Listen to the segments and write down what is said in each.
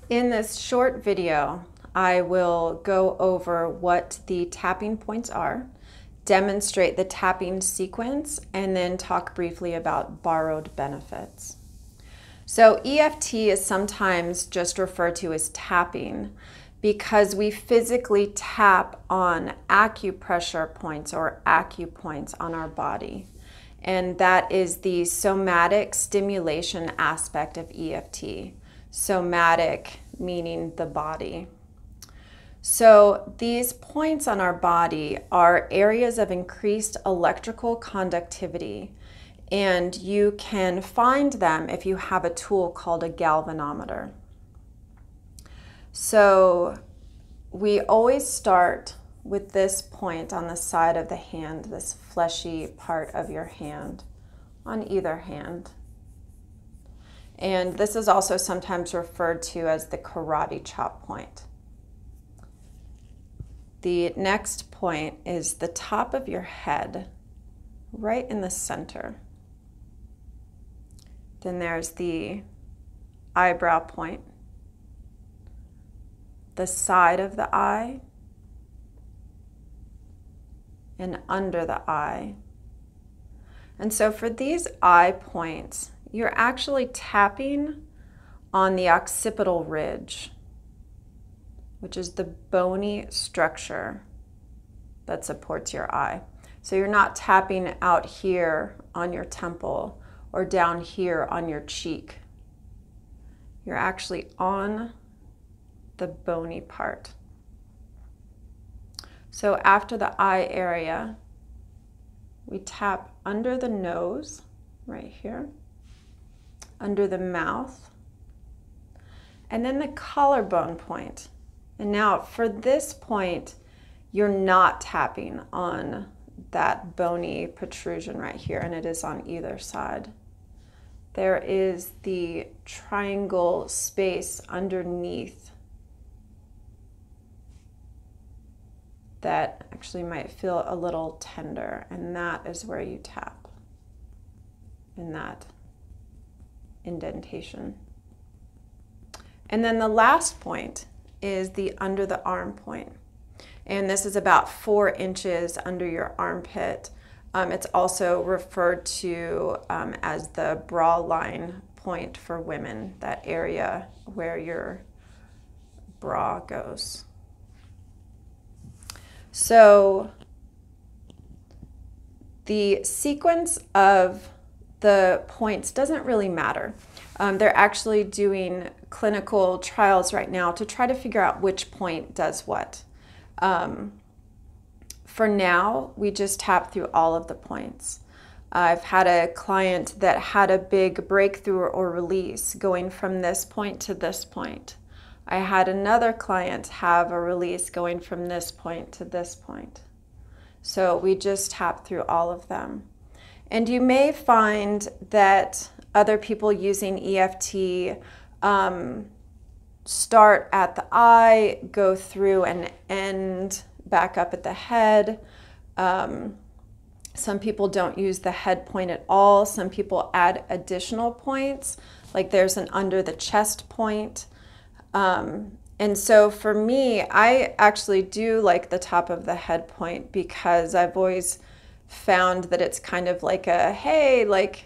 In this short video, I will go over what the tapping points are, demonstrate the tapping sequence, and then talk briefly about borrowed benefits. So EFT is sometimes just referred to as tapping because we physically tap on acupressure points or acu-points on our body. And that is the somatic stimulation aspect of EFT. Somatic meaning the body. So these points on our body are areas of increased electrical conductivity, and you can find them if you have a tool called a galvanometer. So we always start with this point on the side of the hand, this fleshy part of your hand, on either hand. And this is also sometimes referred to as the karate chop point. The next point is the top of your head, right in the center. Then there's the eyebrow point, the side of the eye, and under the eye. And so for these eye points, you're actually tapping on the occipital ridge, which is the bony structure that supports your eye. So you're not tapping out here on your temple or down here on your cheek. You're actually on the bony part. So after the eye area, we tap under the nose, right here, under the mouth, and then the collarbone point. And now for this point, you're not tapping on that bony protrusion right here, and it is on either side. There is the triangle space underneath that actually might feel a little tender, and that is where you tap, in that indentation. And then the last point is the under the arm point. And this is about 4 inches under your armpit. It's also referred to as the bra line point for women, that area where your bra goes. So the sequence of the points doesn't really matter. They're actually doing clinical trials right now to try to figure out which point does what. For now, we just tap through all of the points. I've had a client that had a big breakthrough or release going from this point to this point. I had another client have a release going from this point to this point. So we just tap through all of them. And you may find that other people using EFT start at the eye, go through and end back up at the head. Some people don't use the head point at all. Some people add additional points, like there's an under the chest point. And so for me, I actually do like the top of the head point because I've always found that it's kind of like a, hey, like,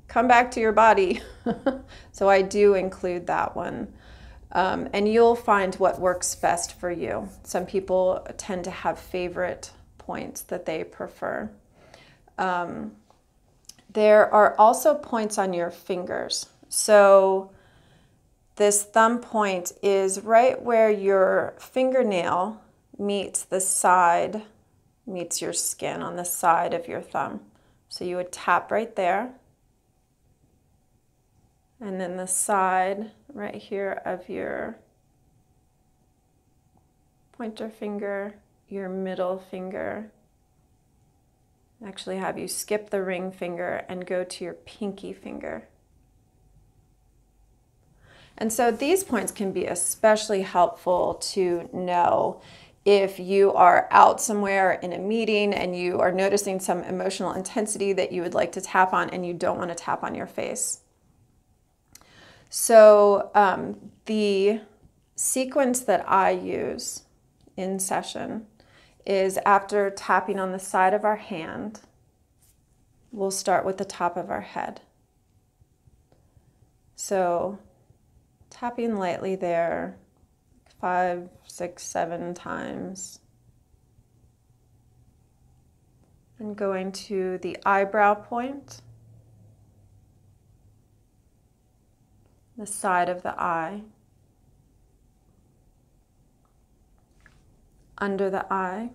come back to your body. So I do include that one. And you'll find what works best for you. Some people tend to have favorite points that they prefer. There are also points on your fingers. So this thumb point is right where your fingernail meets the side, meets your skin on the side of your thumb. So you would tap right there. And then the side right here of your pointer finger, your middle finger. Actually have you skip the ring finger and go to your pinky finger. And so these points can be especially helpful to know if you are out somewhere in a meeting and you are noticing some emotional intensity that you would like to tap on and you don't want to tap on your face. So the sequence that I use in session is after tapping on the side of our hand, we'll start with the top of our head. So tapping lightly there, 5, 6, 7 times. And going to the eyebrow point, the side of the eye, under the eye,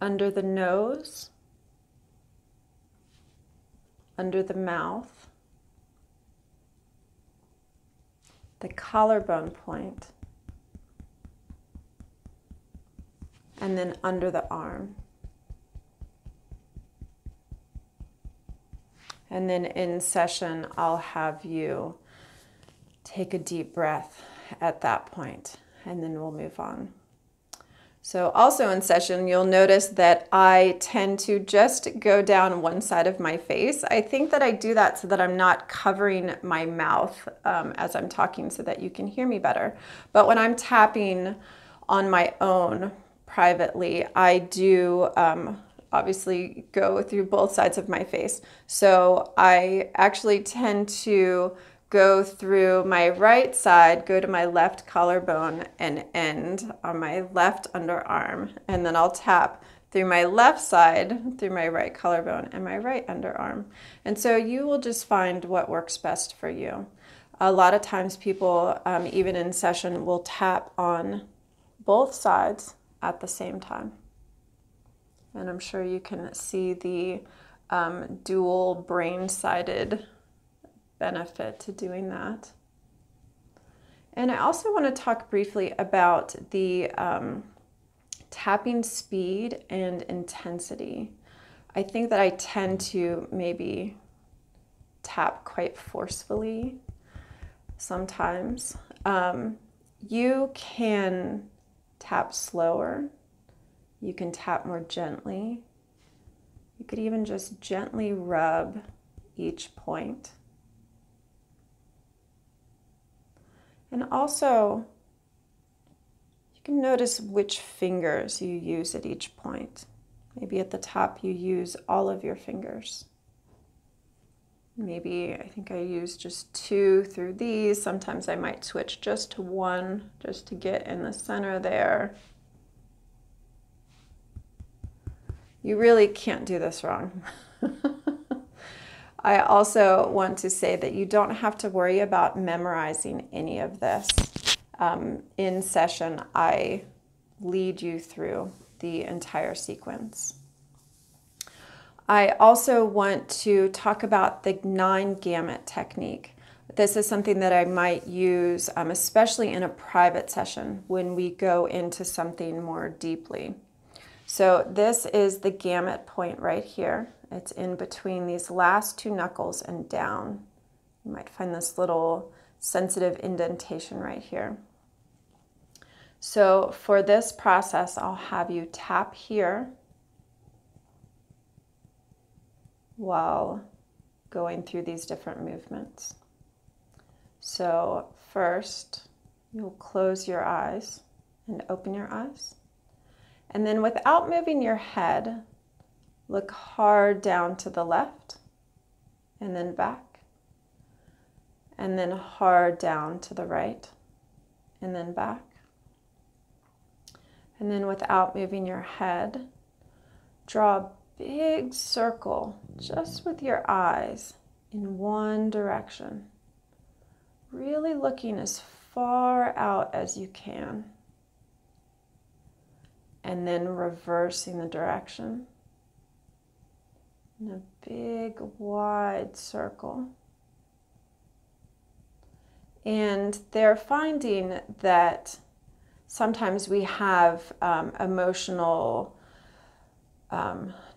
under the nose, under the mouth, the collarbone point, and then under the arm. And then in session, I'll have you take a deep breath at that point, and then we'll move on. So also in session, you'll notice that I tend to just go down one side of my face. I think that I do that so that I'm not covering my mouth as I'm talking so that you can hear me better. But when I'm tapping on my own privately, I do obviously go through both sides of my face. So I actually tend to go through my right side, go to my left collarbone and end on my left underarm. And then I'll tap through my left side, through my right collarbone and my right underarm. And so you will just find what works best for you. A lot of times people, even in session, will tap on both sides at the same time. And I'm sure you can see the dual brain-sided benefit to doing that. And I also want to talk briefly about the tapping speed and intensity. I think that I tend to maybe tap quite forcefully sometimes. You can tap slower. You can tap more gently. You could even just gently rub each point. And also, you can notice which fingers you use at each point. Maybe at the top you use all of your fingers. Maybe I think I use just 2 through these. Sometimes I might switch just to 1 just to get in the center there. You really can't do this wrong. I also want to say that you don't have to worry about memorizing any of this. In session, I lead you through the entire sequence. I also want to talk about the 9 gamut technique. This is something that I might use, especially in a private session when we go into something more deeply. So this is the gamut point right here. It's in between these last 2 knuckles and down. You might find this little sensitive indentation right here. So for this process, I'll have you tap here while going through these different movements. So first, you'll close your eyes and open your eyes. And then without moving your head, look hard down to the left and then back. And then hard down to the right and then back. And then without moving your head, draw a big circle just with your eyes in one direction. Really looking as far out as you can. And then reversing the direction in a big wide circle. And they're finding that sometimes we have emotional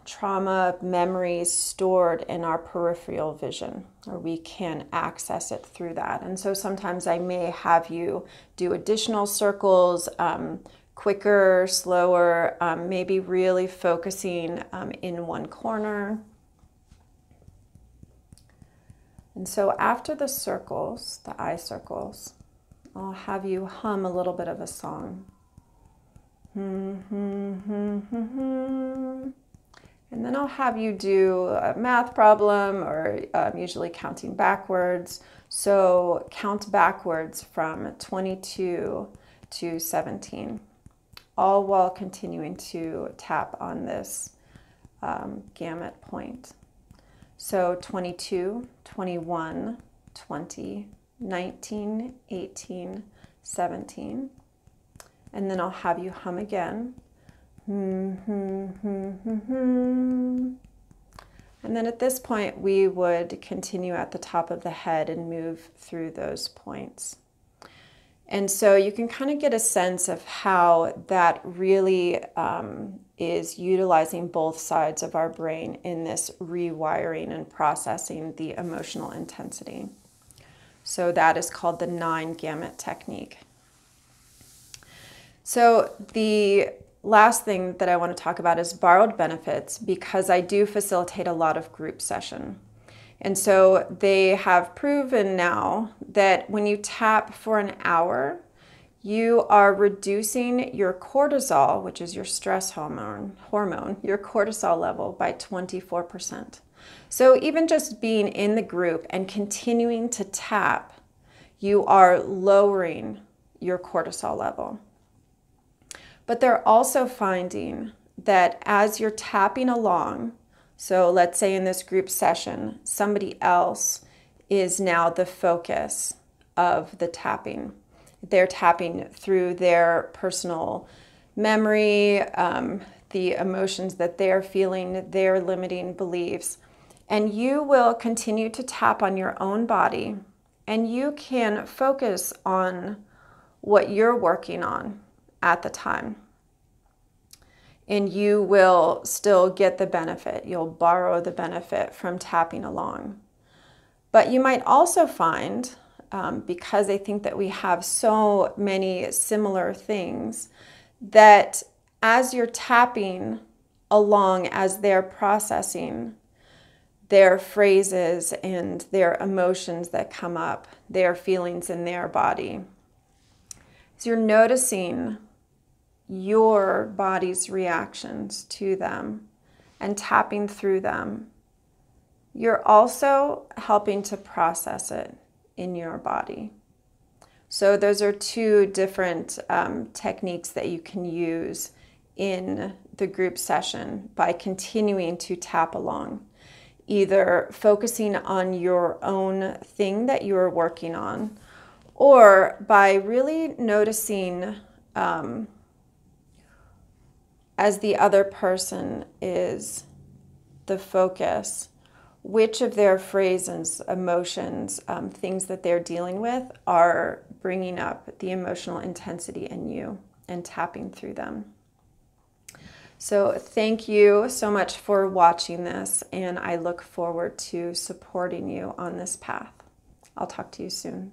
trauma memories stored in our peripheral vision, or we can access it through that. And so sometimes I may have you do additional circles, quicker, slower, maybe really focusing in one corner. And so after the circles, the eye circles, I'll have you hum a little bit of a song. And then I'll have you do a math problem, or usually counting backwards. So count backwards from 22 to 17, all while continuing to tap on this gamut point. So 22, 21, 20, 19, 18, 17. And then I'll have you hum again. And then at this point, we would continue at the top of the head and move through those points. And so you can kind of get a sense of how that really is utilizing both sides of our brain in this rewiring and processing the emotional intensity. So that is called the 9 gamut technique. So the last thing that I want to talk about is borrowed benefits, because I do facilitate a lot of group session. And so they have proven now that when you tap for an hour, you are reducing your cortisol, which is your stress hormone, your cortisol level, by 24%. So even just being in the group and continuing to tap, you are lowering your cortisol level. But they're also finding that as you're tapping along, so let's say in this group session, somebody else is now the focus of the tapping. They're tapping through their personal memory, the emotions that they're feeling, their limiting beliefs. And you will continue to tap on your own body, and you can focus on what you're working on at the time. And you will still get the benefit. You'll borrow the benefit from tapping along. But you might also find, because I think that we have so many similar things, that as you're tapping along, as they're processing their phrases and their emotions that come up, their feelings in their body, as you're noticing your body's reactions to them and tapping through them, you're also helping to process it in your body. So those are 2 different techniques that you can use in the group session by continuing to tap along, either focusing on your own thing that you're working on, or by really noticing as the other person is the focus, which of their phrases, emotions, things that they're dealing with are bringing up the emotional intensity in you and tapping through them. So thank you so much for watching this, and I look forward to supporting you on this path. I'll talk to you soon.